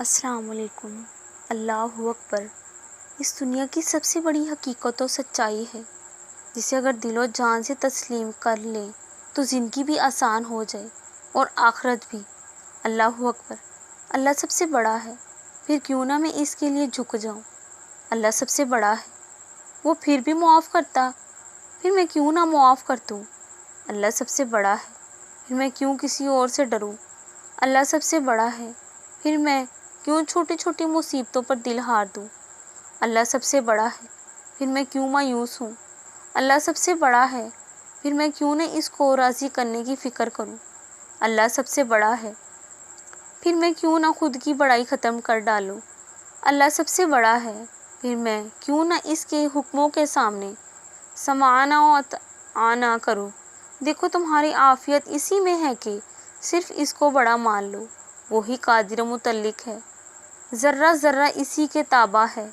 السلام علیکم۔ اللہ اکبر اس دنیا کی سب سے بڑی حقیقت و سچائی ہے جسے اگر دل و جان سے تسلیم کر لیں تو زندگی بھی آسان ہو جائے اور آخرت بھی۔ اللہ اکبر۔ اللہ سب سے بڑا ہے، پھر کیوں نہ میں اس کے لیے جھک جاؤں۔ اللہ سب سے بڑا ہے، وہ پھر بھی معاف کرتا، پھر میں کیوں نہ معاف کر دوں۔ اللہ سب سے بڑا ہے، پھر میں کیوں کسی اور سے ڈروں۔ اللہ سب سے بڑا ہے، پھر میں کیوں چھوٹی چھوٹی مصیبتوں پر دل ہار دوں۔ اللہ سب سے بڑا ہے، پھر میں کیوں مایوس ہوں۔ اللہ سب سے بڑا ہے، پھر میں کیوں نہ اس کو راضی کرنے کی فکر کروں۔ اللہ سب سے بڑا ہے، پھر میں کیوں نہ خود کی بڑائی ختم کر ڈالوں۔ اللہ سب سے بڑا ہے، پھر میں کیوں نہ اس کے حکموں کے سامنے سمعنا و اطعنا کروں۔ دیکھو تمہاری عافیت اسی میں ہے کہ صرف اس کو بڑا مان لو، وہی قادر و مطلق ہے، ذرہ ذرہ اسی کے تابع ہے۔